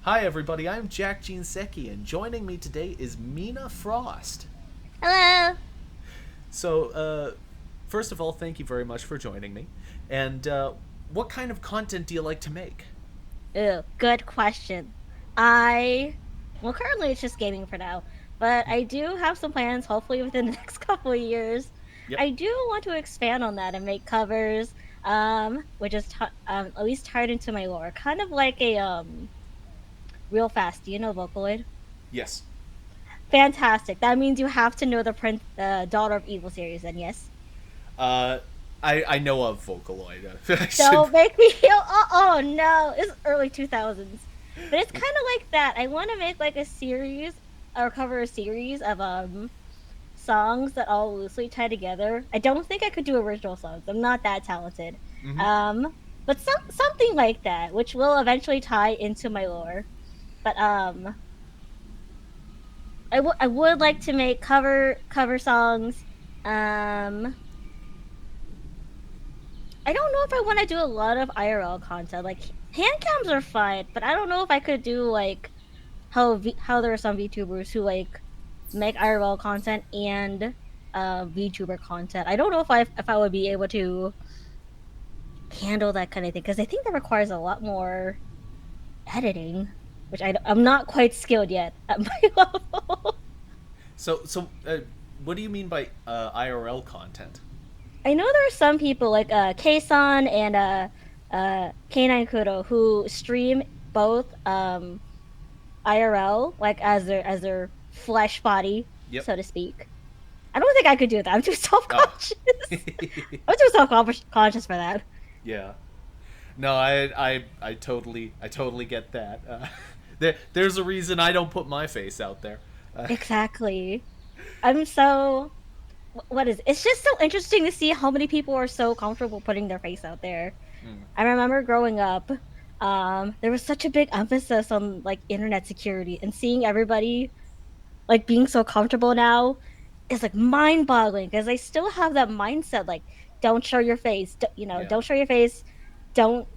Hi everybody, I'm Jack Jinseki, and joining me today is Mina Frost. Hello. So, first of all, thank you very much for joining me. And what kind of content do you like to make? Ooh, good question. I, well, currently it's just gaming for now, but I do have some plans, hopefully within the next couple of years. Yep. I do want to expand on that and make covers, which is at least tied into my lore, kind of like a real fast. Do you know Vocaloid? Yes. Fantastic. That means you have to know the Daughter of Evil series, then yes. Uh, I know of Vocaloid. I should. Don't make me feel. Oh no, it's early 2000s, but it's kind of like that. I want to make like a series or cover a series of songs that all loosely tie together. I don't think I could do original songs. I'm not that talented. Mm-hmm. But something like that, which will eventually tie into my lore. But I would like to make cover songs. Um, I don't know if I want to do a lot of IRL content. Like hand cams are fine, but I don't know if I could do like how there are some VTubers who like make IRL content and VTuber content. I don't know if I would be able to handle that kind of thing because I think that requires a lot more editing, which I'm not quite skilled yet at my level. So, what do you mean by IRL content? I know there are some people like K-san and K9 Kudo who stream both IRL, like as their flesh body, Yep. so to speak. I don't think I could do that. I'm too self Oh. conscious. I'm too self conscious for that. Yeah. No, I totally get that. There's a reason I don't put my face out there. Exactly. I'm so. What is? It's just so interesting to see how many people are so comfortable putting their face out there. Mm. I remember growing up, there was such a big emphasis on like internet security and seeing everybody like being so comfortable now is like mind boggling because I still have that mindset like don't show your face, Yeah. don't show your face, don't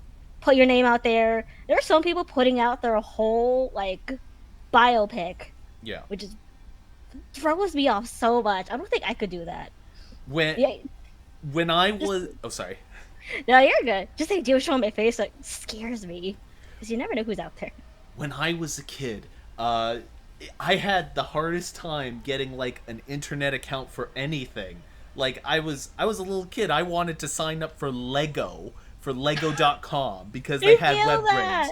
put your name out there. There are some people putting out their whole like biopic, Yeah. which is throws me off so much. I don't think I could do that. When Yeah, when I just was oh sorry. no, you're good. Just the idea of showing my face like scares me because you never know who's out there. When I was a kid, uh, I had the hardest time getting like an internet account for anything. Like I was a little kid. I wanted to sign up for Lego.com because they I had feel web brains,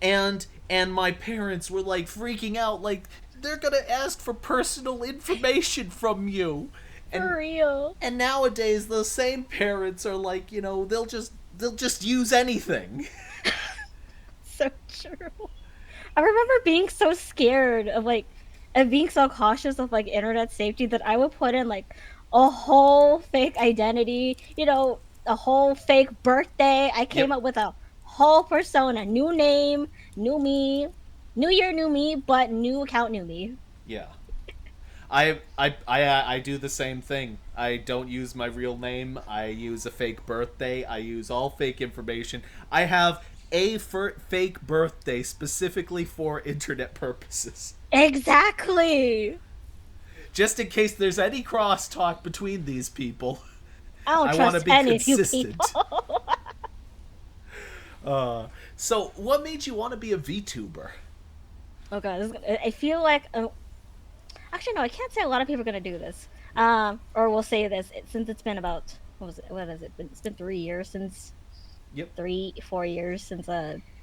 that and my parents were like freaking out, like they're gonna ask for personal information from you, and for real. and nowadays those same parents are like, they'll just use anything. So true. I remember being so scared of like and being so cautious of like internet safety that I would put in like a whole fake identity, a whole fake birthday. I Yep. came up with a whole persona, new name, new me, new year, new me, but new account, new me. Yeah. I do the same thing. I don't use my real name. I use a fake birthday. I use all fake information. I have a fake birthday specifically for internet purposes, Exactly. just in case there's any crosstalk between these people. I don't I want to trust be any of you people. consistent. So, what made you want to be a VTuber? Oh god, I feel like actually no, I can't say a lot of people are gonna do this. Or we'll say this since it's been about what has it been? It's been 3 years since Yep. 3 4 years since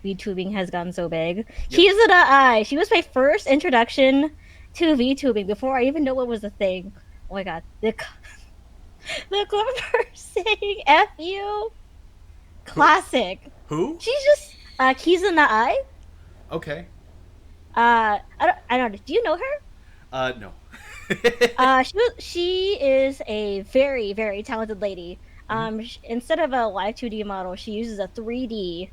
VTubing has gotten so big. Yep. Kiza I. She was my first introduction to VTubing before I even know what was a thing. Oh my god, the Clipper saying "F you," Who? classic. Who? She's just Kiza I. Okay. I don't. Do you know her? No. She is a very very talented lady. Mhm. Instead of a live 2D model, she uses a 3D.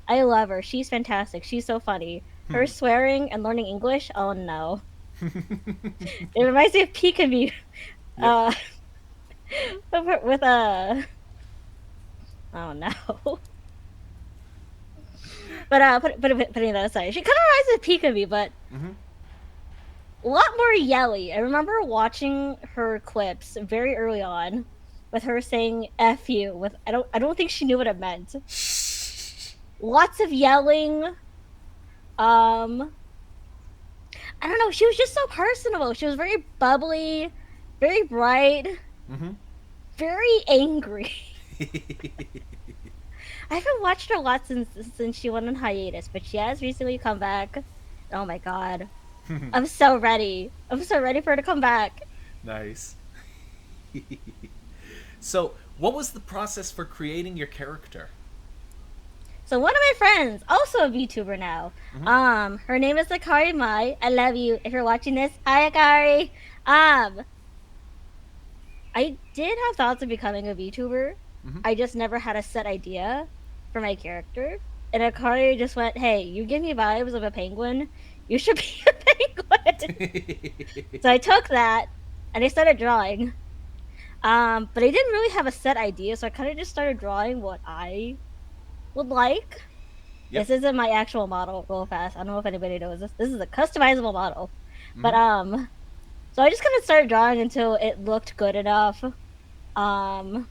I love her. She's fantastic. She's so funny. Her swearing and learning English. Oh no, it reminds me of Peekaboo. Yep. Uh, with a oh no. Putting that aside, she kind of reminds me of Pika, but Mm-hmm. a lot more yelly. I remember watching her clips very early on with her saying "f you" with I don't think she knew what it meant. Lots of yelling. Um, I don't know. She was just so personable. She was very bubbly, very bright, Mm-hmm. very angry. I haven't watched her a lot since she went on hiatus, but she has recently come back. Oh my god. I'm so ready. I'm so ready for her to come back. Nice. So, what was the process for creating your character? So one of my friends, also a VTuber now, Mm-hmm. her name is Akari Mai. I love you. If you're watching this, hi Akari. I did have thoughts of becoming a VTuber. Mm-hmm. I just never had a set idea for my character. And Akari just went, "Hey, you give me vibes of a penguin. You should be a penguin." So I took that and I started drawing. But I didn't really have a set idea, so I kind of just started drawing what I would like. Yep. This isn't my actual model, real fast. I don't know if anybody knows this. This is a customizable model. But Mm-hmm. so I just kind of started drawing until it looked good enough. Um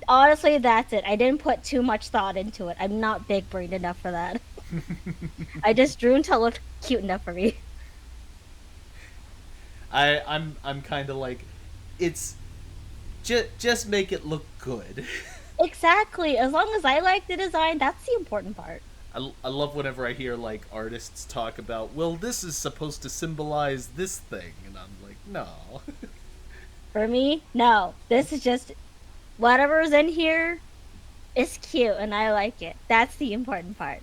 Honestly, that's it. I didn't put too much thought into it. I'm not big brained enough for that. I just drew until it looked cute enough for me. I'm kind of like, it's just make it look good. Exactly. As long as I like the design, that's the important part. I love whenever I hear like artists talk about, well, this is supposed to symbolize this thing, and I'm like, no. For me, no. This is just whatever's in here is cute and I like it. That's the important part.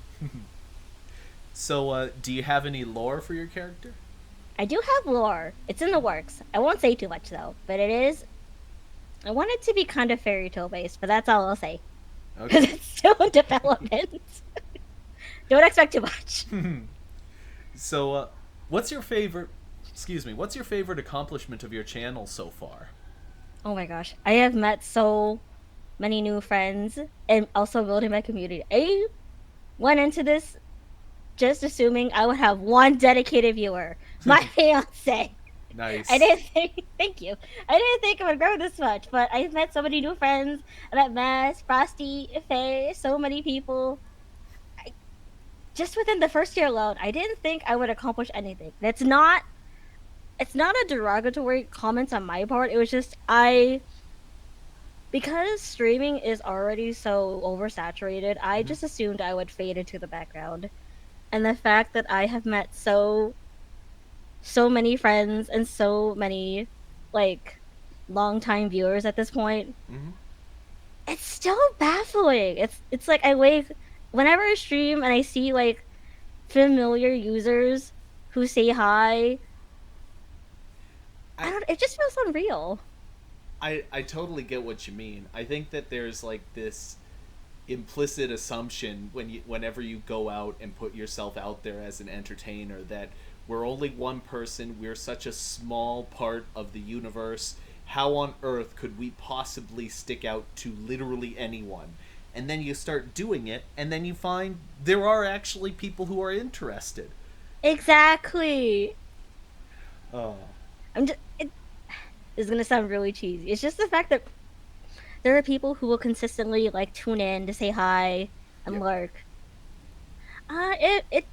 So, do you have any lore for your character? I do have lore. It's in the works. I won't say too much though, but it is. I want it to be kind of fairy tale based, but that's all I'll say because Okay. it's still in development. Don't expect too much. So, what's your favorite? Excuse me. What's your favorite accomplishment of your channel so far? Oh my gosh, I have met so many new friends and also building my community. I went into this just assuming I would have one dedicated viewer, my fiance. I Nice. didn't think, thank you. I didn't think it would grow this much, but I've met so many new friends. I met Mass, Frosty, Faye, so many people. I, just within the first year alone, I didn't think I would accomplish anything. It's not a derogatory comment on my part. It was just because streaming is already so oversaturated, I Mm-hmm. just assumed I would fade into the background. And the fact that I have met so many friends and so many like longtime viewers at this point, Mm-hmm. it's still baffling. It's like I wake whenever I stream and I see like familiar users who say hi. I I don't. It just feels unreal. I totally get what you mean. I think that there's like this implicit assumption whenever you go out and put yourself out there as an entertainer that we're only one person, we're such a small part of the universe. How on earth could we possibly stick out to literally anyone? And then you start doing it, and then you find there are actually people who are interested. Exactly. Oh, I'm just. This is gonna sound really cheesy. It's just the fact that there are people who will consistently like tune in to say hi and yep. lurk. It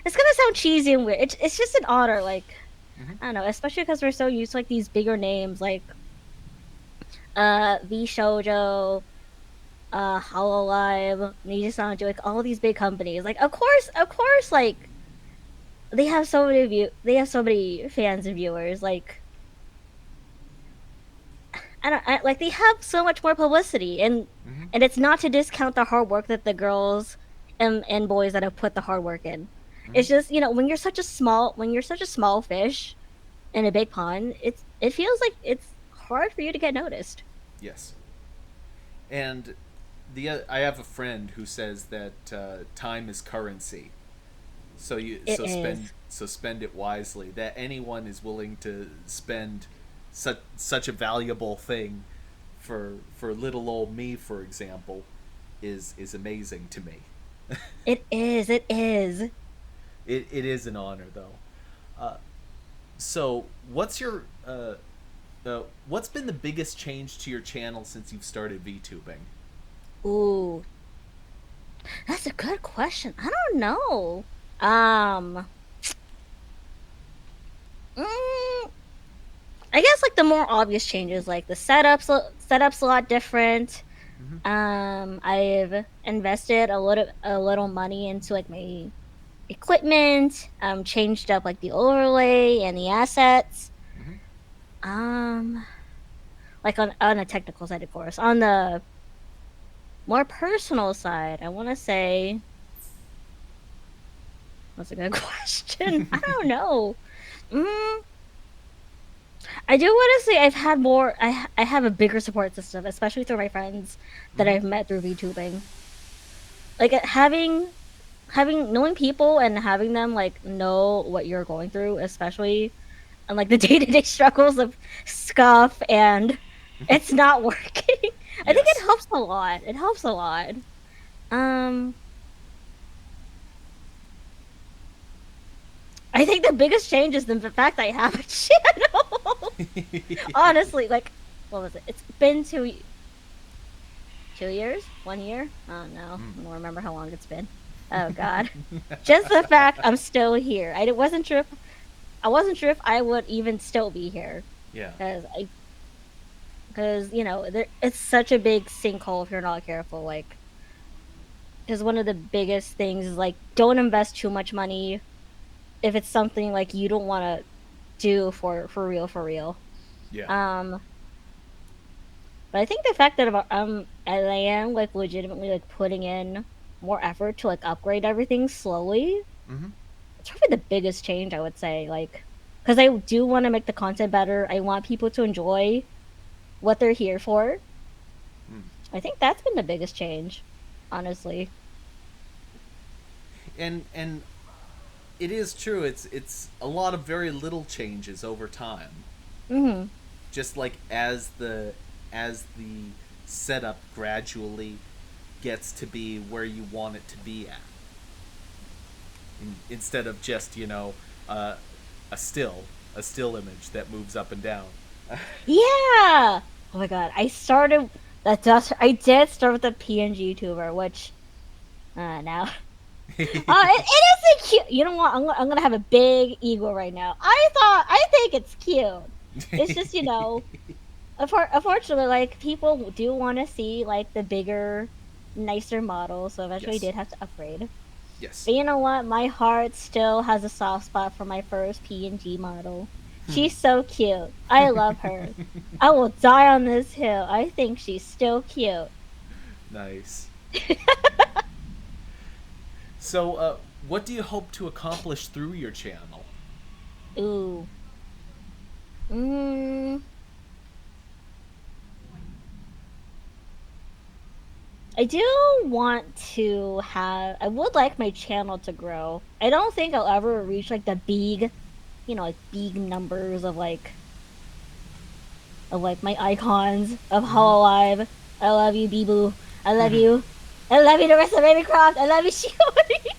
it's gonna sound cheesy and weird. It's just an honor, like Mm-hmm. I don't know, especially because we're so used to like these bigger names like V Shoujo, Hololive, Nijisanjo, like all these big companies. Like of course, like they have so many fans and viewers. Like like they have so much more publicity, Mm-hmm. and it's not to discount the hard work that the girls and boys that have put the hard work in. Mm-hmm. It's just when you're such a small fish in a big pond, it feels like it's hard for you to get noticed. Yes. And I have a friend who says that time is currency. It is. So spend it wisely. That anyone is willing to spend such a valuable thing for little old me, for example. is amazing to me. It is. It is. It is an honor though. Uh, so what's been the biggest change to your channel since you've started VTubing? Ooh, that's a good question. I don't know. Um, mm, I guess like the more obvious changes, like the setups a lot different. Mm-hmm. I've invested a little money into like my equipment. Changed up like the overlay and the assets. Mm-hmm. Um, like on a technical side, of course. On the more personal side, I want to say that's a good question. I don't know. Mm, I do want to say I've had more. I have a bigger support system, especially through my friends that Mm-hmm. I've met through VTubing. Like having knowing people and having them like know what you're going through, especially and like the day-to-day struggles of stuff and it's not working. I think it Yes. helps a lot. It helps a lot. Um, I think the biggest change is the fact I have a channel. Honestly, like, what was it? It's been 2 years, 1 year. Oh no, Mm. I don't remember how long it's been. Oh god, just the fact I'm still here. I wasn't sure if I would even still be here Yeah. because it's such a big sinkhole if you're not careful. Like, because one of the biggest things is like don't invest too much money if it's something like you don't want to do for real for real. Yeah. Um, but I think the fact that I am like legitimately like putting in more effort to like upgrade everything slowly. Mm-hmm. It's probably the biggest change I would say. Like, because I do want to make the content better. I want people to enjoy what they're here for. Mm. I think that's been the biggest change, honestly. And it is true. It's a lot of very little changes over time. Mm-hmm. Just like as the setup gradually gets to be where you want it to be at, instead of just uh, a still image that moves up and down. Yeah. Oh my god, I did start with a PNG tuber, which now it is a cute. You know what? I'm gonna have a big ego right now. I think it's cute. It's just unfortunately, like people do want to see like the bigger, nicer model, so eventually Yes. did have to upgrade. Yes. But you know what? My heart still has a soft spot for my first PNG model. She's so cute. I love her. I will die on this hill. I think she's still cute. Nice. So, what do you hope to accomplish through your channel? Ooh. Mm, I do want to have. I would like my channel to grow. I don't think I'll ever reach like the big, like big numbers of like my icons of Mm-hmm. Hololive. I love you, Bibu. I love you. I love you, the rest of Ravencroft. I love you, Shiori.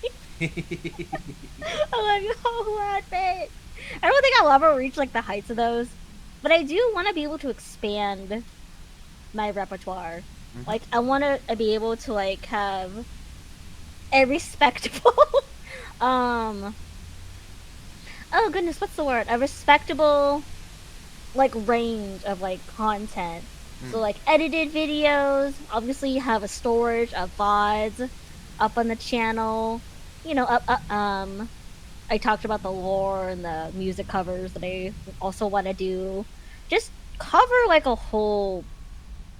I love you a whole lot, babe. I don't think I'll ever reach like the heights of those, but I do want to be able to expand my repertoire. Mm-hmm. Like I want to be able to like have a respectable, um, oh goodness, what's the word? A respectable like range of like content. Mm. So like edited videos. Obviously, you have a storage of VODs up on the channel. I talked about the lore and the music covers that I also want to do. Just cover like a whole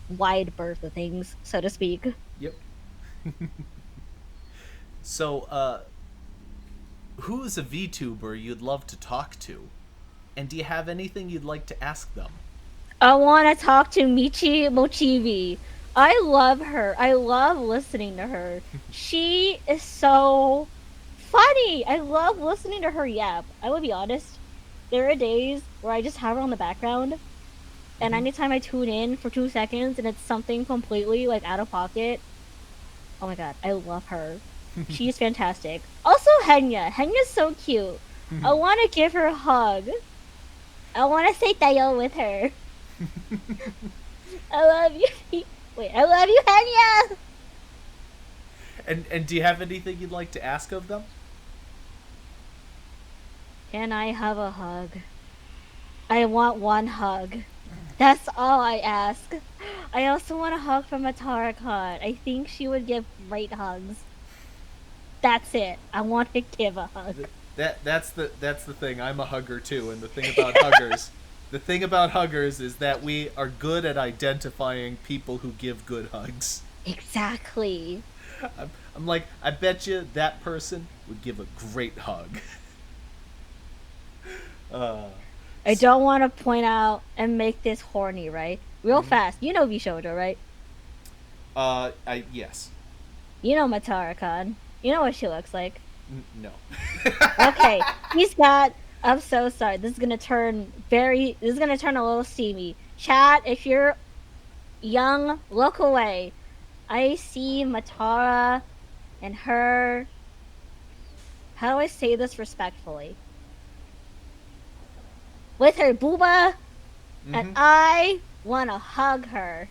wide berth of things, so to speak. Yep. So, who is a VTuber you'd love to talk to? And do you have anything you'd like to ask them? I want to talk to Michi Mochibi. I love her. I love listening to her. She is so funny. I love listening to her yap. I will be honest. There are days where I just have her on the background, and Mm-hmm. anytime I tune in for 2 seconds and it's something completely like out of pocket, Oh my god, I love her. She's fantastic. Also, Henya. Henya's so cute. I want to give her a hug. I want to say tayo with her. I love you. Wait, I love you, Henya. And do you have anything you'd like to ask of them? Can I have a hug? I want one hug. That's all I ask. I also want a hug from Atara-con. I think she would give great hugs. That's it. I want to give a hug. That's the thing. I'm a hugger too, and the thing about huggers, the thing about huggers is that we are good at identifying people who give good hugs. Exactly. I'm like, I bet you that person would give a great hug. I don't want to point out and make this horny, right? Real fast. You know Vishojo, right? Yes. You know Matara-kan. You know what she looks like. No. Okay. He's got... I'm so sorry. This is gonna turn a little steamy. Chat, if you're young, look away. I see Matara and her... How do I say this respectfully? With her booba, and I want to hug her.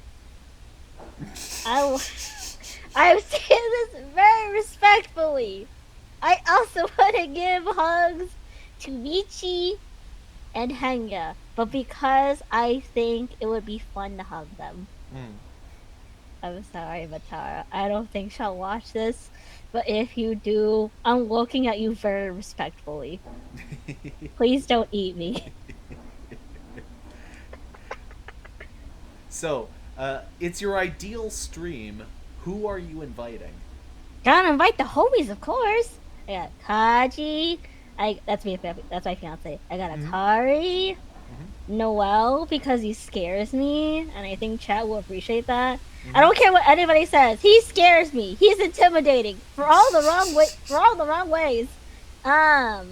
I'm saying this very respectfully. I also want to give hugs to Michi and Henya, but because I think it would be fun to hug them. I'm sorry, Matara. I don't think she'll watch this, but if you do, I'm looking at you very respectfully. Please don't eat me. So, it's your ideal stream. Who are you inviting? Gotta invite the homies, of course. I got Kaji. That's my fiance. I got Akari, Noel, because he scares me, and I think chat will appreciate that. I don't care what anybody says. He scares me. He's intimidating for all the wrong ways. Oh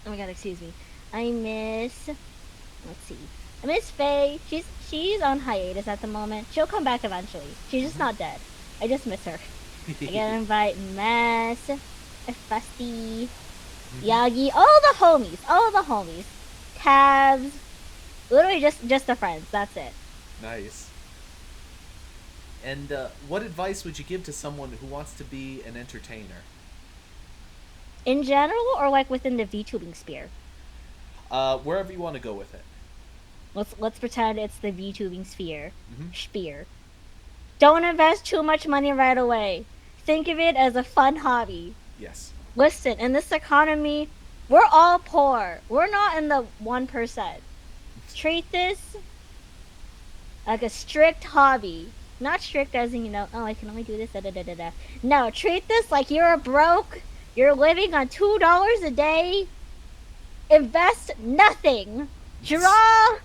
my god, excuse me. I miss Faye. She's on hiatus at the moment. She'll come back eventually. She's just not dead. I just miss her. I gotta invite Mess, Fusty, Yagi, all the homies. Tabs. Literally just the friends. That's it. Nice. And what advice would you give to someone who wants to be an entertainer? In general, or like within the VTubing sphere? Wherever you want to go with it. Let's pretend it's the VTubing sphere. Spear. Don't invest too much money right away. Think of it as a fun hobby. Yes. Listen, in this economy, we're all poor. We're not in the 1%. Treat this like a strict hobby. Not strict as in, I can only do this, da-da-da-da-da. No, treat this like you're broke. You're living on $2 a day. Invest nothing. Draw.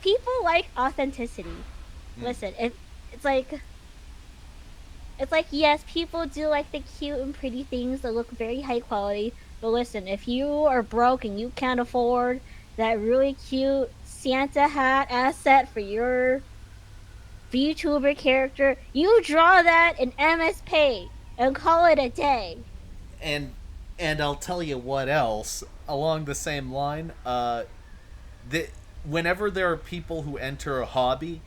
People like authenticity. Listen, it's like yes, people do like the cute and pretty things that look very high quality. But listen, if you are broke and you can't afford that really cute Santa hat asset for your VTuber character, you draw that in MS Paint and call it a day. And I'll tell you what else along the same line. Whenever there are people who enter a hobby,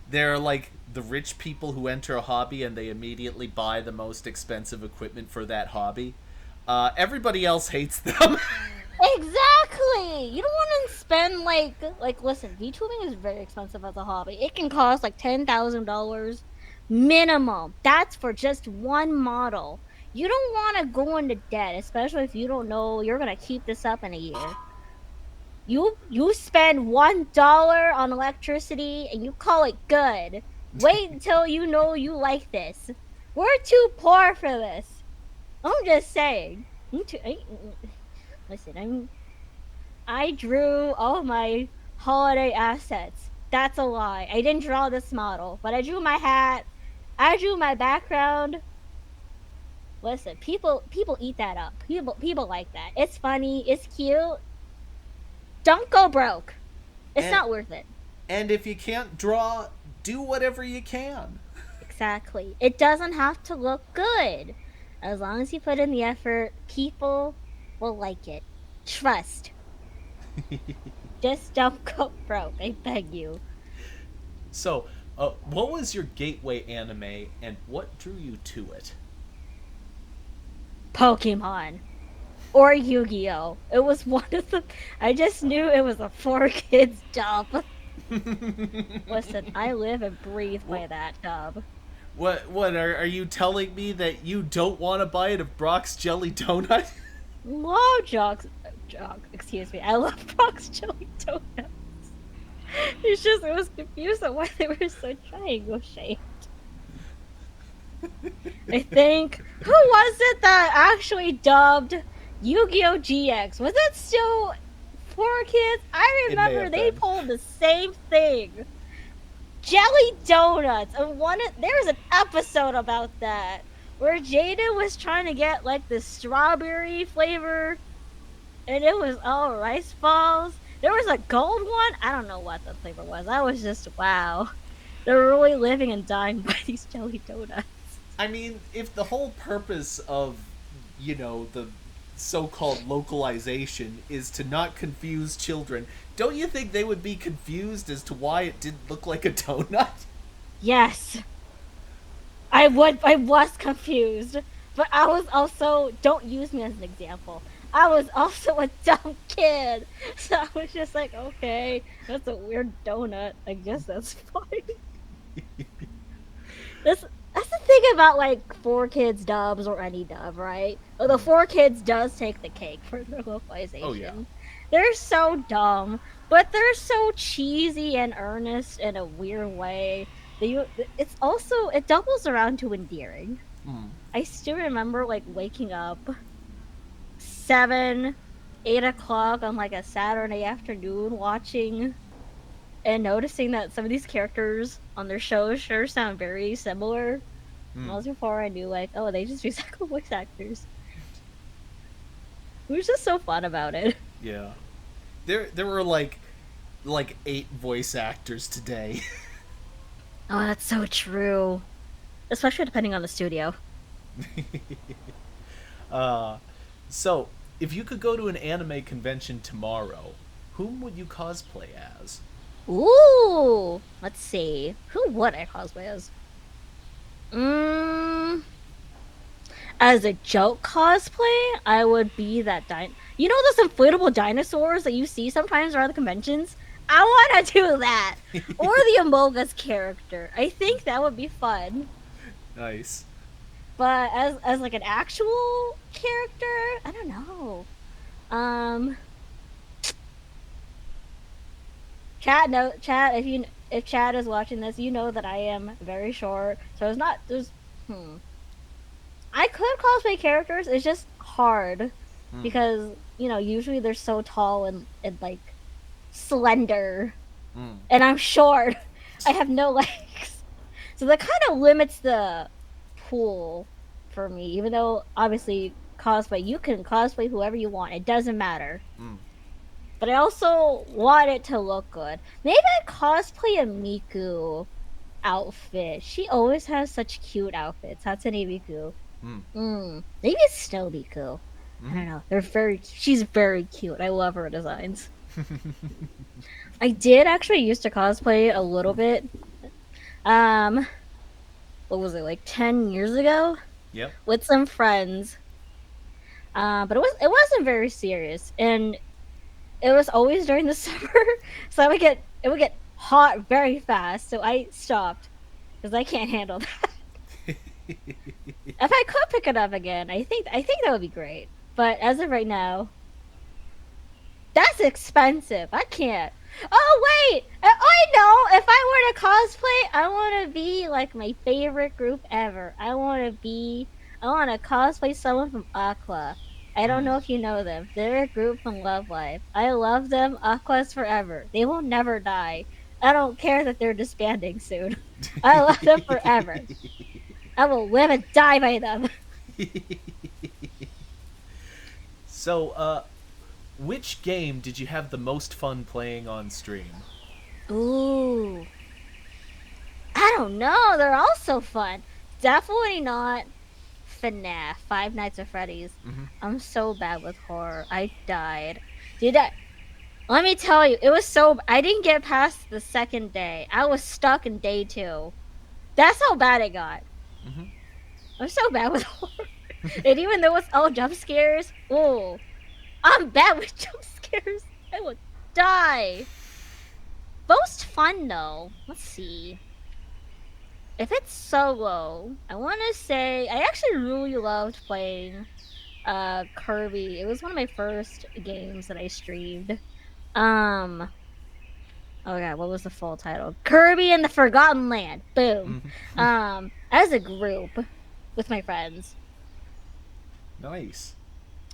they're like the rich people who enter a hobby and they immediately buy the most expensive equipment for that hobby. Everybody else hates them. Exactly. You don't want to spend like listen, VTubing is very expensive as a hobby. It can cost like $10,000 minimum. That's for just one model. You don't want to go into debt, especially if you don't know you're gonna keep this up in a year. You spend $1 on electricity and you call it good. Wait until you know you like this. We're too poor for this. I'm just saying. Listen, I drew all my holiday assets. That's a lie. I didn't draw this model, but I drew my hat. I drew my background. Listen, people eat that up. People like that. It's funny. It's cute. Don't go broke. It's not worth it. And if you can't draw, do whatever you can. Exactly. It doesn't have to look good. As long as you put in the effort, people will like it. Trust. Just don't go broke, I beg you. So, what was your gateway anime, and what drew you to it? Pokemon. Or Yu-Gi-Oh! It was one of the. I just knew it was a 4 kids dub. Listen, I live and breathe by that dub. What are you telling me that you don't want to buy it of Brock's Jelly Donut? Love excuse me. I love Brock's Jelly Donuts. It was confused on why they were so triangle shaped. I think who was it that actually dubbed Yu-Gi-Oh! GX? Was it still 4 kids? I It may remember have they been. pulled the same thing. Jelly donuts, and there was an episode about that where Jada was trying to get like the strawberry flavor, and it was all rice balls. There was a gold one. I don't know what the flavor was. I was just wow. They're really living and dying by these jelly donuts. I mean, if the whole purpose of, the so-called localization is to not confuse children, don't you think they would be confused as to why it didn't look like a donut? Yes, I was confused, but I was also, don't use me as an example. I was also a dumb kid, so I was just like, okay, that's a weird donut. I guess that's fine. That's the thing about like 4 kids dubs or any dub, right? Well, the 4 kids does take the cake for their Oh yeah. localization. They're so dumb, but they're so cheesy and earnest in a weird way. It's also it doubles around to endearing. Mm. I still remember like waking up 7, 8 o'clock on like a Saturday afternoon watching and noticing that some of these characters on their shows sure sound very similar. And Mm. that was before I knew, like, oh, they just recycle voice actors. It was just so fun about it. Yeah. There were like 8 voice actors today. Oh, that's so true. Especially depending on the studio. uh, so if you could go to an anime convention tomorrow, whom would you cosplay as? Ooh! Let's see. Who would I cosplay as? Mm, as a joke cosplay, I would be that You know those inflatable dinosaurs that you see sometimes around the conventions? I want to do that. Or the Among Us character. I think that would be fun. Nice. But as like an actual character, I don't know. Um, chat. If Chad is watching this, you know that I am very short, so it's not there's. I could cosplay characters. It's just hard Mm. because usually they're so tall and like slender, Mm. and I'm short. I have no legs, so that kind of limits the pool for me. Even though obviously cosplay, you can cosplay whoever you want. It doesn't matter. Mm. But I also want it to look good. Maybe I cosplay a Miku outfit. She always has such cute outfits. Hatsune Miku. Mm. Maybe it's Snow Miku. I Mm. don't know. She's very cute. I love her designs. I did actually used to cosplay a little bit. Um, what was it, like 10 years ago? Yep. With some friends. But it wasn't very serious, and it was always during the summer, so it would get hot very fast. So I stopped because I can't handle that. If I could pick it up again, I think that would be great. But as of right now, that's expensive. I can't. Oh wait, I know. If I were to cosplay, I want to be like my favorite group ever. I want to cosplay someone from Aqua. I don't Mm. know if you know them. They're a group from Love Live. I love them. Aqua's forever. They will never die. I don't care that they're disbanding soon. I love them forever. I will live and die by them. So, which game did you have the most fun playing on stream? Ooh. I don't know. They're all so fun. Definitely not FNAF, Five Nights at Freddy's. Mm-hmm. I'm so bad with horror. I died. Did I? Let me tell you, it was so. I didn't get past the second day. I was stuck in day two. That's how bad it got. Mm-hmm. I'm so bad with horror. And even though it's all jump scares, oh, I'm bad with jump scares. I would die. Most fun though. Let's see. If it's solo, I want to say I actually really loved playing Kirby. It was one of my first games that I streamed. Um oh god, what was the full title? Kirby and the Forgotten Land. Boom. Mm-hmm. As a group with my friends. Nice.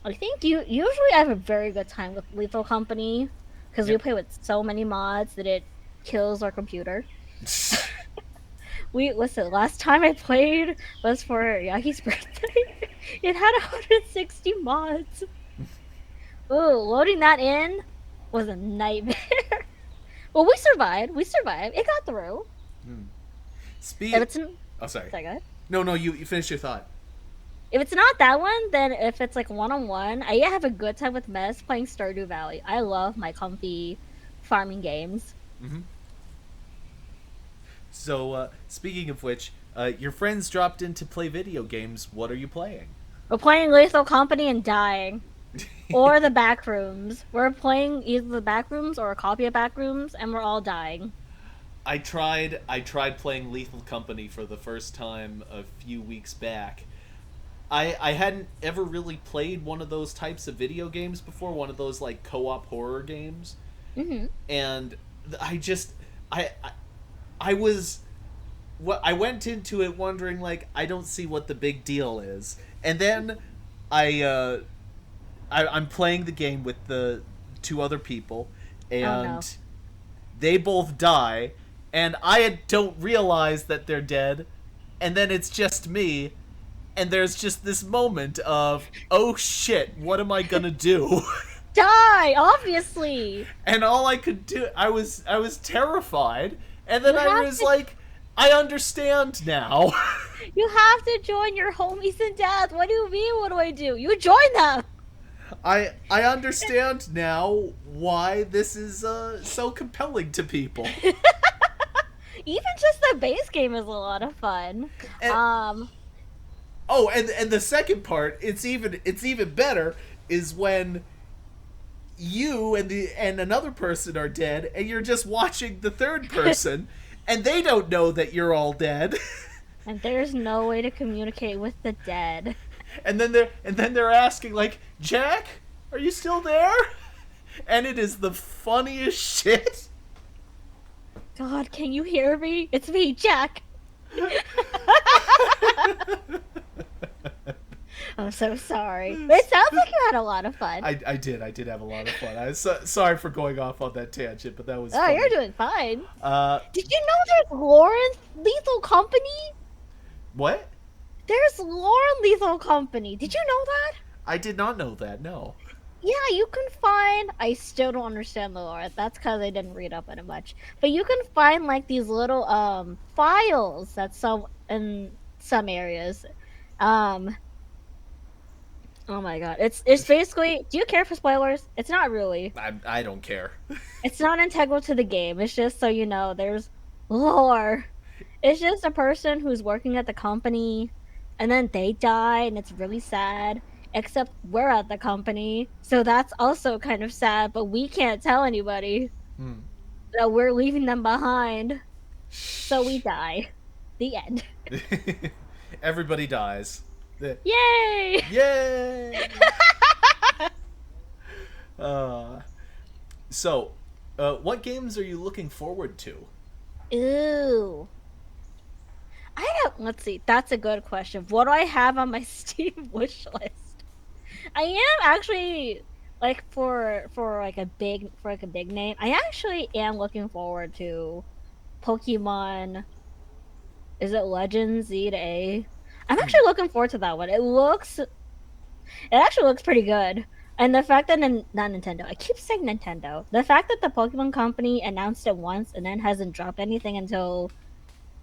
I think you usually I have a very good time with Lethal Company because we Yep. play with so many mods that it kills our computer. We listen. Last time I played was for Yaki's birthday. It had 160 mods. Ooh, loading that in was a nightmare. Well, we survived. We survived. It got through. Hmm. If Speed. it's n- Oh, sorry. Sorry, go ahead. No, no. You finish your thought. If it's not that one, then if it's like one-on-one, I have a good time with Mess playing Stardew Valley. I love my comfy farming games. Mm-hmm. So, speaking of which, your friends dropped in to play video games. What are you playing? We're playing Lethal Company and dying. Or the back rooms. We're playing either the back rooms or a copy of back rooms, and we're all dying. I tried playing Lethal Company for the first time a few weeks back. I hadn't ever really played one of those types of video games before, one of those like co-op horror games. Hmm. And I just I I was what I went into it wondering like I don't see what the big deal is. And then I I'm playing the game with the two other people Oh no. and they both die and I don't realize that they're dead and then it's just me and there's just this moment of oh shit, what am I going to do? Die, obviously. And all I could do I was terrified and then You I have was to like I understand now. you have to join your homies in death. What do you mean? What do I do? You join them. I understand now why this is so compelling to people. Even just the base game is a lot of fun. And, Um, oh, and the second part, it's even better is when you and another person are dead and you're just watching the third person and they don't know that you're all dead. and there's no way to communicate with the dead. and then they're asking like, "Jack, are you still there?" And it is the funniest shit. God, can you hear me? It's me, Jack. I'm so sorry. But it sounds like you had a lot of fun. I did have a lot of fun. I was sorry for going off on that tangent, but that was Oh, funny. you're doing fine. Uh, Did you know there's lore in Lethal Company? what? There's lore in Lethal Company. Did you know that? I did not know that. No. Yeah, you can find. I still don't understand the lore. That's because I didn't read up on it much. But you can find like these little files that some in some areas. Um. Oh my god, it's basically. Do you care for spoilers? It's not really. I don't care. It's not integral to the game. It's just so you know. There's lore. It's just a person who's working at the company, and then they die, and it's really sad. Except we're at the company, so that's also kind of sad. But we can't tell anybody Hmm. that we're leaving them behind, so we die. The end. Everybody dies. Yay! Yay! uh, so, what games are you looking forward to? Ooh. I don't. Let's see. That's a good question. What do I have on my Steam wish list? I am actually like for like a big name. I actually am looking forward to Pokemon. Is it Legends Z to A? I'm Hmm. actually looking forward to that one. It actually looks pretty good. And the fact that not Nintendo, I keep saying Nintendo. The fact that the Pokemon Company announced it once and then hasn't dropped anything until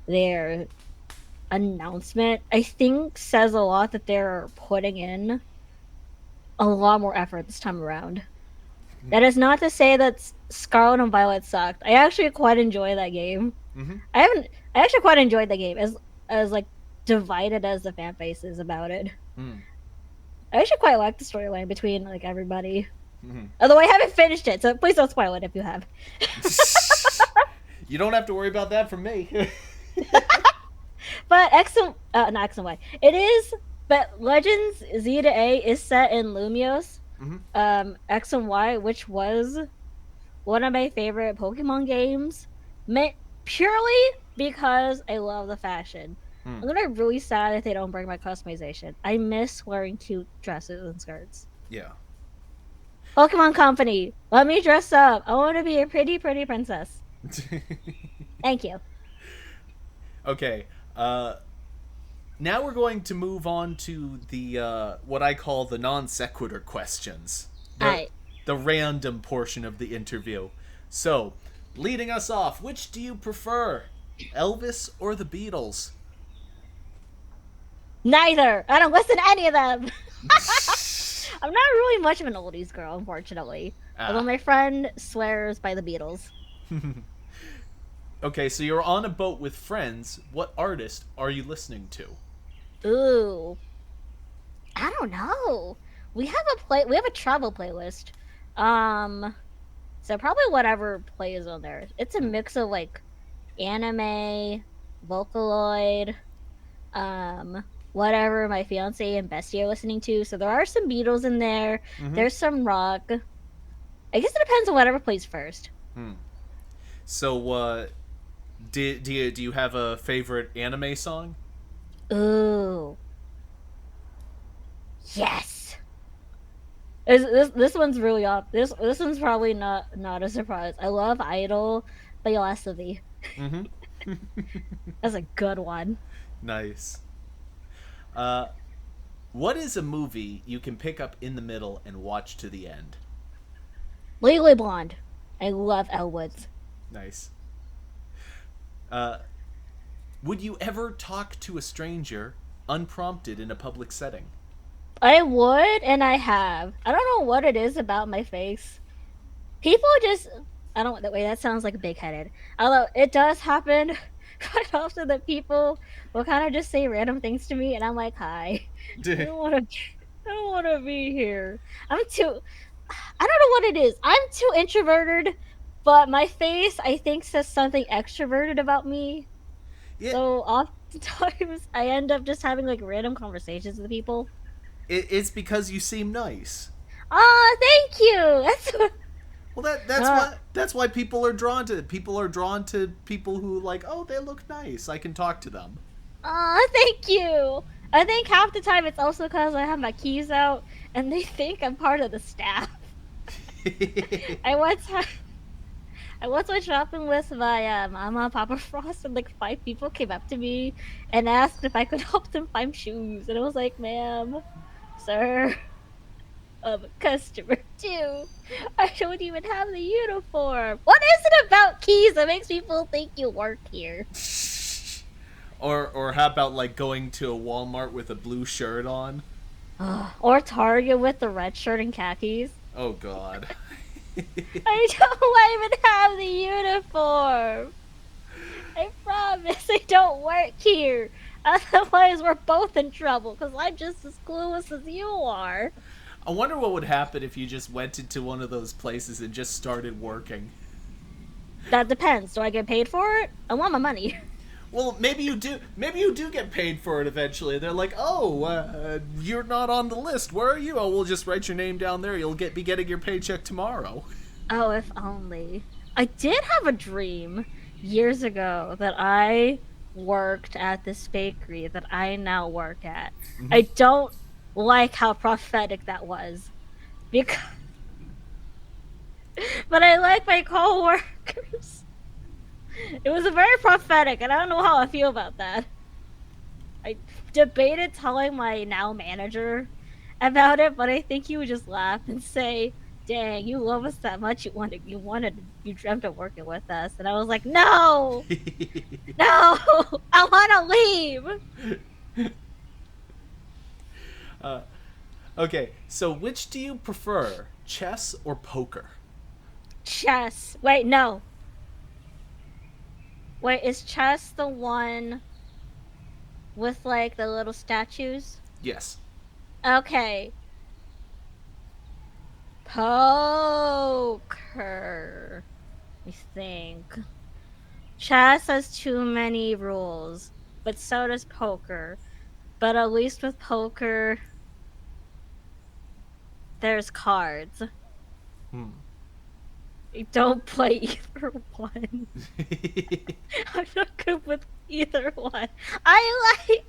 their announcement, I think says a lot that they're putting in a lot more effort this time around. That is not to say that Scarlet and Violet sucked. I actually quite enjoy that game. Mm-hmm. I haven't. I actually quite enjoyed the game as like divided as the fan base is about it. Mm. I actually quite like the storyline between like everybody. Mm-hmm. Although I haven't finished it, so please don't spoil it if you have. You don't have to worry about that from me. But not X and Y. It is, but Legends Z to A is set in Lumios, Mm-hmm. X and Y, which was one of my favorite Pokemon games, purely because I love the fashion. Mm. I'm gonna be really sad if they don't bring my customization. I miss wearing cute dresses and skirts. Yeah. Pokemon Company, let me dress up. I want to be a pretty, pretty princess. Thank you. Okay. Now we're going to move on to the what I call the non sequitur questions. Alright. The random portion of the interview. So, leading us off, which do you prefer? Elvis or the Beatles? Neither. I don't listen to any of them. I'm not really much of an oldies girl, unfortunately. Although my friend swears by the Beatles. Okay, so you're on a boat with friends. What artist are you listening to? Ooh. I don't know. We have a travel playlist. So probably whatever plays on there. It's a mix of like anime, Vocaloid, whatever my fiance and bestie are listening to. So there are some Beatles in there. Mm-hmm. There's some rock. I guess it depends on whatever plays first. So, do you have a favorite anime song? Ooh. Yes. This one's really off. This one's probably not a surprise. I love Idol by Philosophy. Mm-hmm. That's a good one. Nice. What is a movie you can pick up in the middle and watch to the end? Legally Blonde. I love Elle Woods. Nice. Would you ever talk to a stranger unprompted in a public setting? I would, and I have. I don't know what it is about my face. People just. I don't. Wait, that sounds like big headed. Although it does happen quite often that people will kind of just say random things to me, and I'm like, "Hi, I don't want to. I don't want to be here. I'm too. I don't know what it is. I'm too introverted, but my face, I think, says something extroverted about me. Yeah. So oftentimes I end up just having like random conversations with people. It's because you seem nice. Oh, thank you. That's Well, that's why people are drawn to people who like, oh, they look nice. I can talk to them. oh, thank you. I think half the time it's also because I have my keys out and they think I'm part of the staff. I once went shopping with my mama, Papa Frost, and like 5 people came up to me and asked if I could help them find shoes, and I was like, "Ma'am, sir, I'm a customer too. I don't even have the uniform. What is it about keys that makes people think you work here?" Or how about like going to a Walmart with a blue shirt on? Or Target with the red shirt and khakis. Oh God. I don't even have the uniform. I promise I don't work here. Otherwise, we're both in trouble because I'm just as clueless as you are. I wonder what would happen if you just went into one of those places and just started working. That depends. Do I get paid for it? I want my money. Well, maybe you do. Maybe you do get paid for it eventually. They're like, "Oh, you're not on the list. Where are you? Oh, we'll just write your name down there. You'll be getting your paycheck tomorrow." Oh, if only. I did have a dream years ago that I worked at this bakery that I now work at. Mm-hmm. I don't like how prophetic that was. Because but I like my coworkers. It was a very prophetic, and I don't know how I feel about that. I debated telling my now manager about it, but I think he would just laugh and say, dang, you love us that much. You dreamt of working with us. And I was like, no, no, I want to leave. Okay, so which do you prefer, chess or poker? Chess. Wait, no. Wait, is chess the one with like the little statues? Yes. Okay. Poker. I think. Chess has too many rules, but so does poker. But at least with poker, there's cards. Hmm. I don't play either one. I'm not good with either one. I like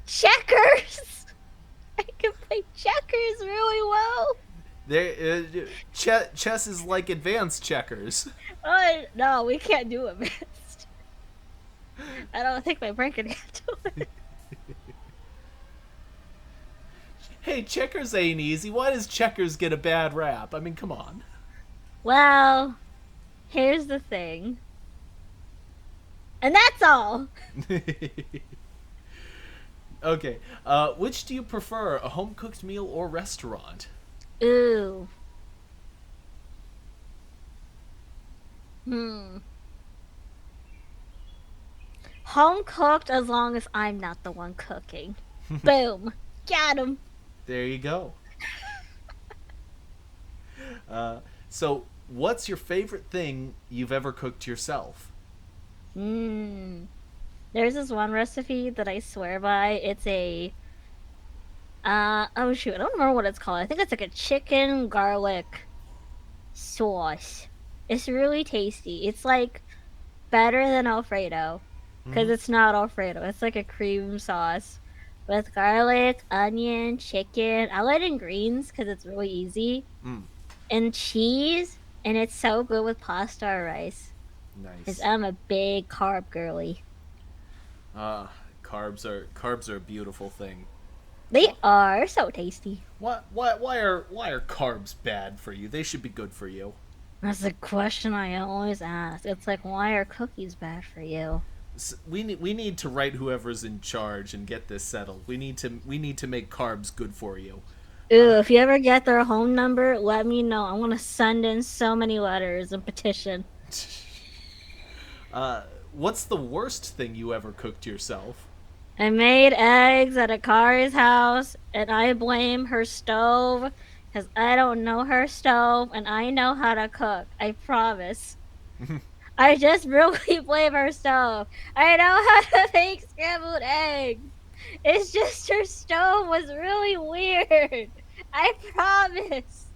checkers. I can play checkers really well. Chess is like advanced checkers. No, we can't do it, best. I don't think my brain can handle it. Hey, checkers ain't easy. Why does checkers get a bad rap? I mean, come on. Well, here's the thing. And that's all. Okay. Which do you prefer, a home cooked meal or restaurant? Ooh. Hmm. Home cooked as long as I'm not the one cooking. Boom. Got him. There you go. So, what's your favorite thing you've ever cooked yourself? Mmm. There's this one recipe that I swear by. It's a oh shoot, I don't remember what it's called. I think it's like a chicken garlic sauce. It's really tasty. It's like better than Alfredo because Mm-hmm. it's not Alfredo. It's like a cream sauce with garlic, onion, chicken. I like it in greens because it's really easy, Mm, and cheese. And it's so good with pasta or rice. Because nice. I'm a big carb girly. Uh, carbs are a beautiful thing. They What? are so tasty. Why are carbs bad for you? They should be good for you. That's a question I always ask. It's like, why are cookies bad for you? We need to write whoever's in charge and get this settled. We need to make carbs good for you. Ooh, if you ever get their home number, let me know. I want to send in so many letters and petition. What's the worst thing you ever cooked yourself? I made eggs at Akari's house, and I blame her stove because I don't know her stove, and I know how to cook. I promise. I just really blame her stove. I know how to make scrambled eggs. It's just her stove was really weird. I promise.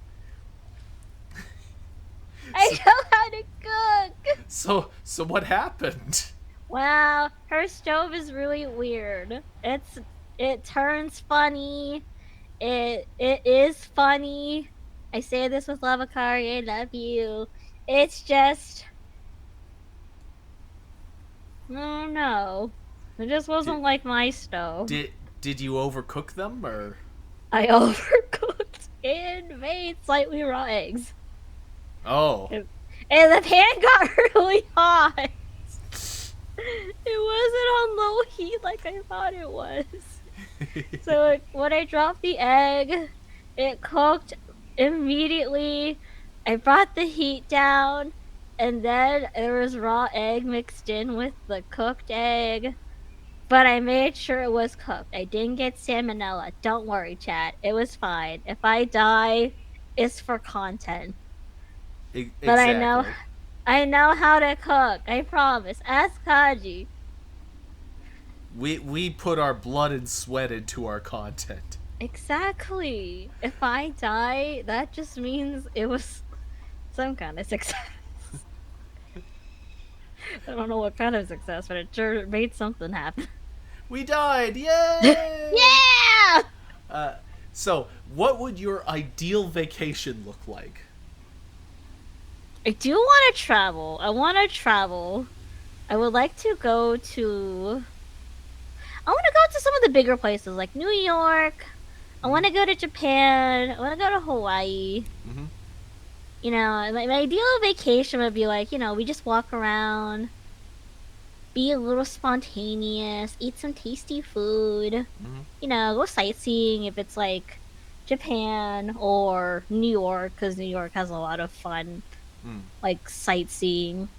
I so, know how to cook. so what happened? Wow, her stove is really weird. It turns funny. It is funny. I say this with love, Akari. I love you. It's just no, no. It just Did wasn't like my stove. did you overcook them or? I overcooked and made slightly raw eggs. Oh. And the pan got really hot. It wasn't on low heat like I thought it was. So when I dropped the egg, it cooked immediately. I brought the heat down, and then there was raw egg mixed in with the cooked egg. But I made sure it was cooked. I didn't get salmonella. Don't worry, chat. It was fine. If I die, it's for content. But Exactly. I know how to cook. I promise. Ask Kaji. We put our blood and sweat into our content. Exactly. If I die, that just means it was some kind of success. I don't know what kind of success, but it sure made something happen. We died! Yay! Yeah! Uh, so, what would your ideal vacation look like? I do want to travel. I want to travel. I would like to go to. I want to go to some of the bigger places like New York, I want to go to Japan. I want to go to Hawaii. Mm-hmm. You know, my ideal vacation would be like, we just walk around, be a little spontaneous, eat some tasty food, Mm-hmm. go sightseeing if it's like Japan or New York, because New York has a lot of fun, Mm. like sightseeing.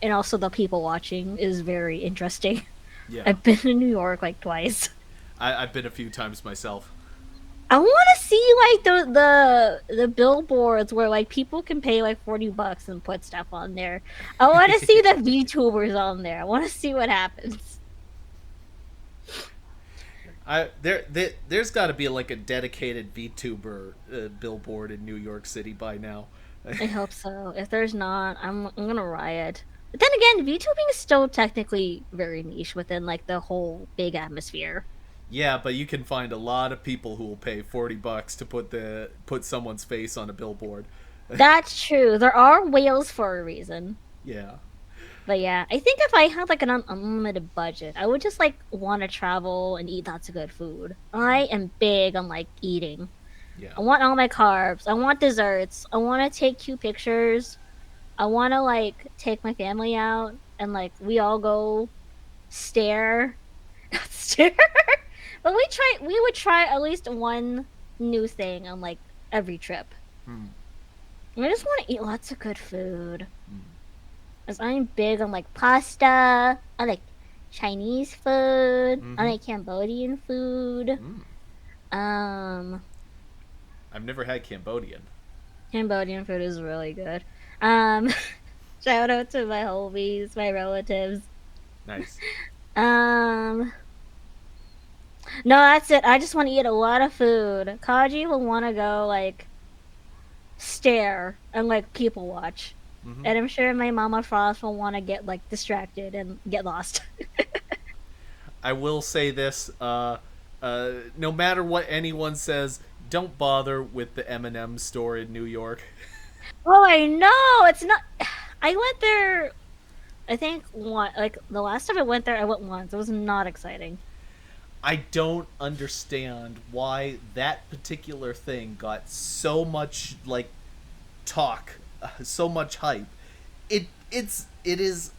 And also the people watching is very interesting. Yeah. I've been to New York like twice. I've been a few times myself. I want to see like the billboards where like people can pay like $40 and put stuff on there. I want to see the VTubers on there. I want to see what happens. There's got to be like a dedicated VTuber billboard in New York City by now. I hope so. If there's not, I'm gonna riot. But then again, VTubing is still technically very niche within like the whole big atmosphere. Yeah, but you can find a lot of people who will pay $40 to put someone's face on a billboard. That's true. There are whales for a reason. Yeah. But yeah, I think if I had like an unlimited budget, I would just like want to travel and eat lots of good food. I am big on like eating. Yeah. I want all my carbs. I want desserts. I want to take cute pictures. I want to like take my family out and like we all go stare, not stare. But we would try at least one new thing on like every trip. Hmm. I just want to eat lots of good food. Hmm. As I'm big on like pasta, I like Chinese food, Mm-hmm. I like Cambodian food. Mm. Um, I've never had Cambodian. Cambodian food is really good. Um, shout out to my homies, my relatives. Nice. Um, no, that's it. I just want to eat a lot of food. Kaji will want to go like stare and like people watch. Mm-hmm. And I'm sure my Mama Frost will want to get like distracted and get lost. I will say this: no matter what anyone says, don't bother with the M&M store in New York. Oh, I know. It's not. I went there. I think one like the last time I went there, I went once. It was not exciting. I don't understand why that particular thing got so much like talk, so much hype. It's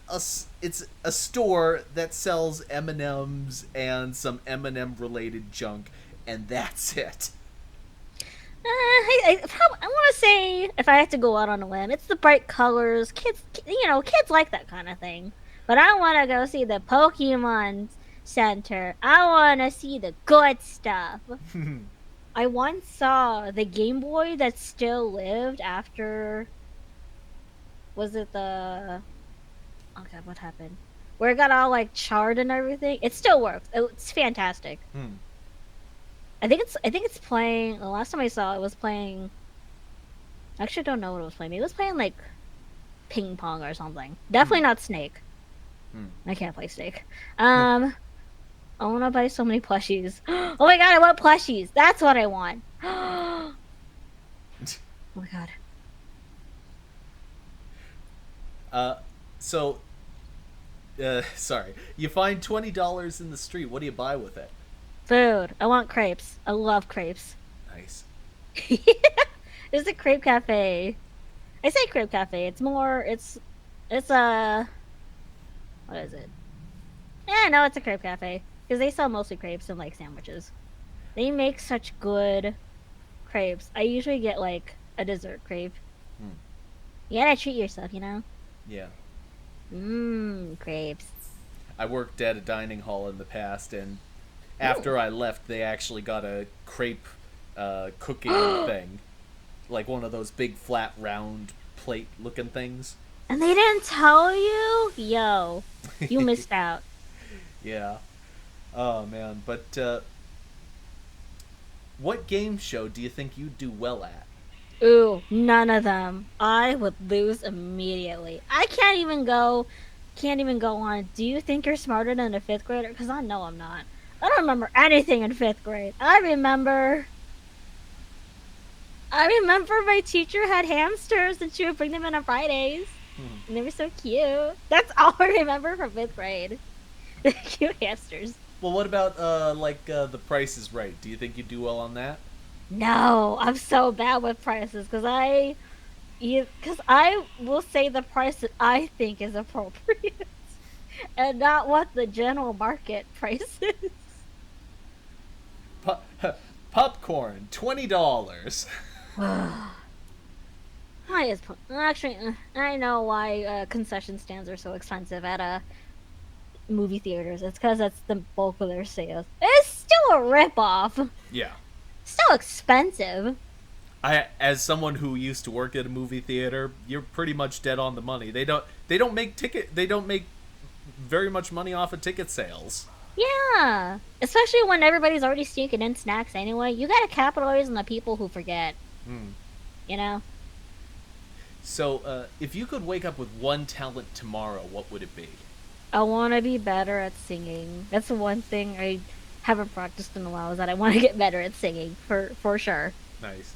a store that sells M&Ms and some M&M related junk, and that's it. I want to say if I had to go out on a limb, it's the bright colors. Kids like that kind of thing. But I want to go see the Pokemon Center. I want to see the good stuff. I once saw the Game Boy that still lived after. Was it the? Oh God, what happened? Where it got all like charred and everything. It still works. It's fantastic. Hmm. I think it's playing. The last time I saw it was playing. I actually don't know what it was playing. It was playing like ping pong or something. Definitely not Snake. Hmm. I can't play Snake. I want to buy so many plushies. Oh my god, I want plushies. That's what I want. Oh my god. So, sorry. You find $20 in the street. What do you buy with it? Food. I want crepes. I love crepes. Nice. There's a crepe cafe. I say crepe cafe. It's more. It's a. What is it? Yeah, no, it's a crepe cafe because they sell mostly crepes and like sandwiches. They make such good crepes. I usually get like a dessert crepe. Hmm. You gotta treat yourself, you know. Yeah. Crepes. I worked at a dining hall in the past, and after I left, they actually got a crepe cooking thing, like one of those big flat round plate looking things. And they didn't tell you? Yo, you missed out. Yeah. Oh man, but what game show do you think you'd do well at? Ooh, none of them. I would lose immediately. I can't even go on. Do you think you're smarter than a fifth grader? Because I know I'm not. I don't remember anything in fifth grade. I remember my teacher had hamsters and she would bring them in on Fridays. And they were so cute. That's all I remember from fifth grade. The cute hamsters. Well, what about The Price is Right? Do you think you'd do well on that? No, I'm so bad with prices because I will say the price that I think is appropriate and not what the general market price is. Popcorn, $20. Why is actually? I know why concession stands are so expensive at movie theaters. It's because that's the bulk of their sales. It's still a ripoff. Yeah. Still expensive. As someone who used to work at a movie theater, you're pretty much dead on the money. They don't make very much money off of ticket sales. Yeah, especially when everybody's already sneaking in snacks anyway. You gotta capitalize on the people who forget. Mm. You know. So, if you could wake up with one talent tomorrow, what would it be? I want to be better at singing. That's the one thing I haven't practiced in a while. Is that I want to get better at singing for sure. Nice.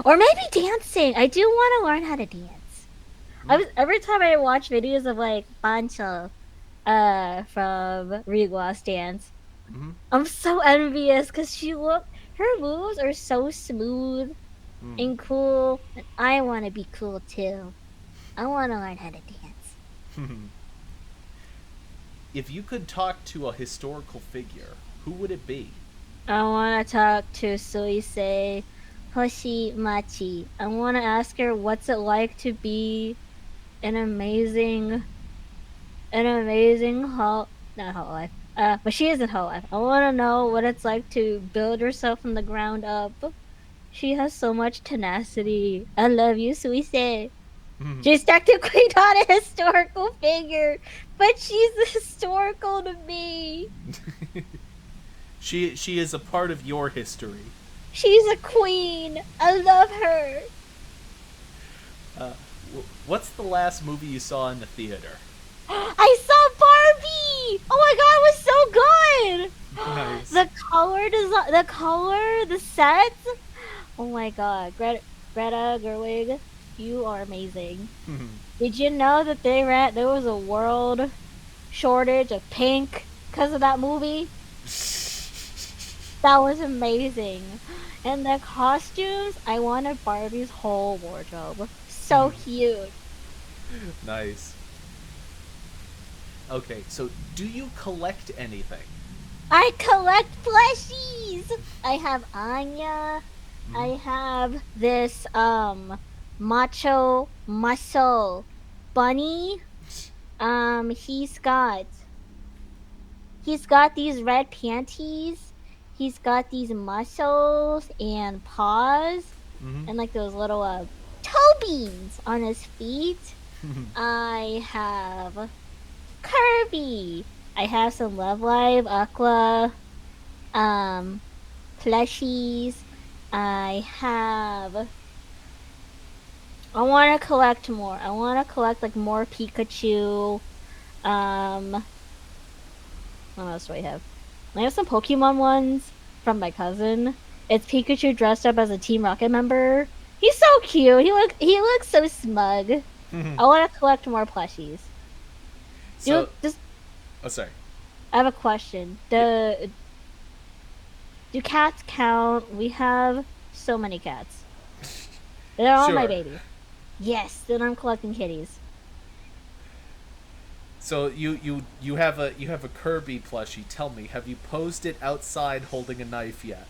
Or maybe dancing. I do want to learn how to dance. Every time I watch videos of like Bancho, from Rigla's dance, Mm-hmm. I'm so envious because her moves are so smooth Mm. and cool, and I want to be cool too. I want to learn how to dance. If you could talk to a historical figure, who would it be? I want to talk to Suisei Hoshimachi. I want to ask her what's it like to be an amazing, not whole life. But she isn't whole life. I want to know what it's like to build herself from the ground up. She has so much tenacity. I love you, Suisei. She's technically not a historical figure, but she's historical to me. She is a part of your history. She's a queen. I love her. Uh, what's the last movie you saw in the theater? I saw Barbie. Oh my god, it was so good. Nice. The color design, the sets. Oh my god, Greta Gerwig, you are amazing. Did you know that there was a world shortage of pink because of that movie? That was amazing. And the costumes, I wanted Barbie's whole wardrobe. So cute. Nice. Okay, so do you collect anything? I collect plushies. I have Anya. I have this macho muscle bunny. Um he's got he's got these red panties. He's got these muscles and paws Mm-hmm. and like those little toe beans on his feet. I have Kirby. I have some Love Live Aqua um plushies. I have I want to collect more. I want to collect like more Pikachu. Um what else do I have? I have some Pokemon ones from my cousin. It's Pikachu dressed up as a Team Rocket member. He's so cute. He looks so smug. I want to collect more plushies. So, Just oh, sorry. I have a question. Do cats count? We have so many cats. They're all my Sure. baby. Yes, then I'm collecting kitties. So you have a Kirby plushie. Tell me, have you posed it outside holding a knife yet?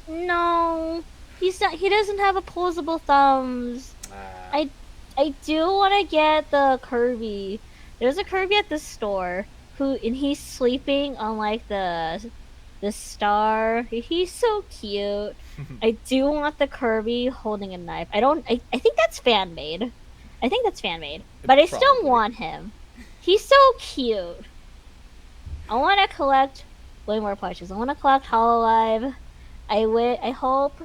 No, he's not. He doesn't have opposable thumbs. Ah. I I do want to get the Kirby. There's a Kirby at the store and he's sleeping on like the star. He's so cute. I do want the Kirby holding a knife. I think that's fan made. I think that's fan made. But I still Probably. want him. He's so cute. I want to collect way more plushies. I want to collect Hololive. I hope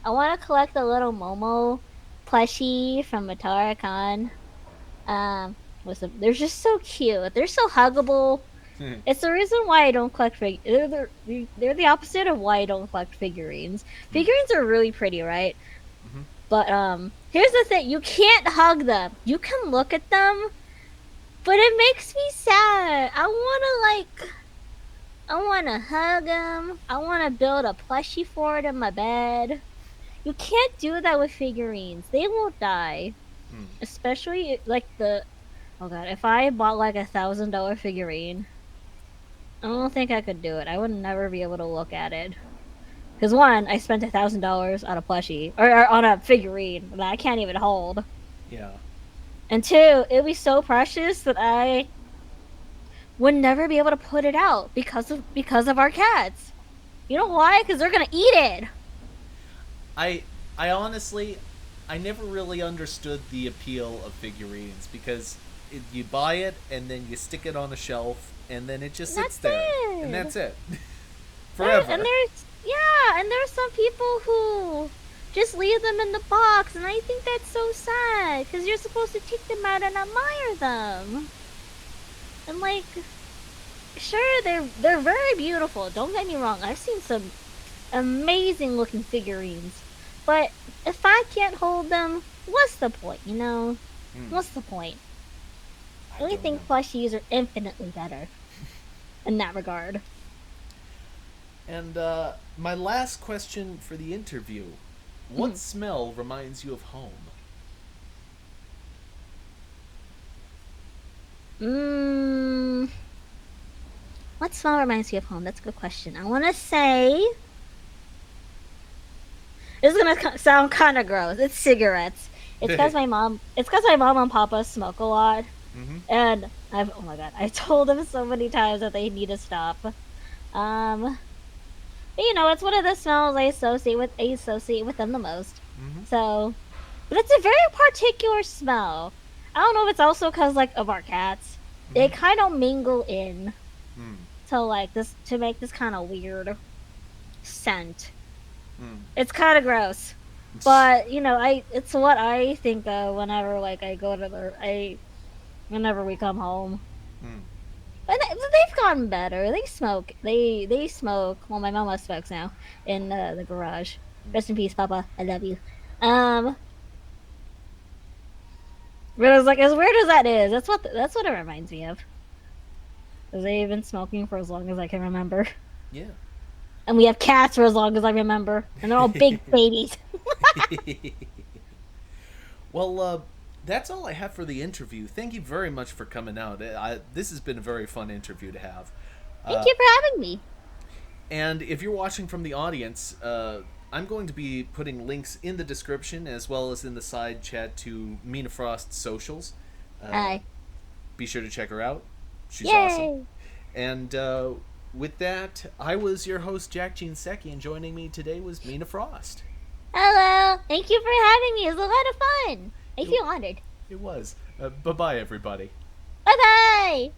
I want to collect the little Momo plushie from Matara Khan. They're just so cute. They're so huggable. It's the reason why I don't collect they're the opposite of why I don't collect figurines. Figurines are really pretty, right? But here's the thing, you can't hug them. You can look at them, but it makes me sad. I want to hug him. I want to build a plushie for it in my bed. You can't do that with figurines. They won't die. Hmm. Especially like the oh god, if I bought like $1,000 figurine, I don't think I could do it. I would never be able to look at it. Because one, I spent $1,000 on a plushie or on a figurine that I can't even hold, Yeah. and two, it'd be so precious that I would never be able to put it out because of our cats. You know why? Because they're gonna eat it. I I honestly I never really understood the appeal of figurines because you buy it and then you stick it on a shelf and then it just And sits that's there and it. that's it And forever. there's yeah, and there's some people who just leave them in the box, and I think that's so sad because you're supposed to take them out and admire them. And like, sure, they're very beautiful. Don't get me wrong. I've seen some amazing looking figurines, but if I can't hold them, what's the point? You know, Hmm. what's the point? I I really don't know. think plushies are infinitely better in that regard. And my last question for the interview: what Mhm. smell reminds you of home? Mm, what smell reminds you of home? That's a good question. I want to say it's gonna sound kind of gross. It's cigarettes. It's because my mom. It's because my mom and papa smoke a lot, Mm-hmm. and I've oh my god, I told them so many times that they need to stop. But it's one of the smells I associate with them the most. Mm-hmm. So, but it's a very particular smell. I don't know if it's also because like of our cats. They Mm-hmm. kind of mingle in Mm. to like this to make this kind of weird scent. Mm. It's kind of gross, but I it's what I think of whenever like I go to the I whenever we come home. Mm. But they've gotten better. They smoke. They smoke. Well, my mama smokes now in the garage. Rest in peace, Papa. I love you. Um, but I was like, as weird as that is, that's what it reminds me of. Because they've been smoking for as long as I can remember, Yeah. and we have cats for as long as I remember, and they're all big babies. Well, that's all I have for the interview. Thank you very much for coming out. This has been a very fun interview to have. Thank Uh, you for having me. and if you're watching from the audience, I'm going to be putting links in the description as well as in the side chat to Mina Frost's socials. Uh, Hi. be sure to check her out. She's awesome. Yay. And with that, I was your host, Jack Jinseki, and joining me today was Mina Frost. Hello. Thank you for having me. It was a lot of fun. I It, feel honored. it was. Bye bye, everybody. Bye bye.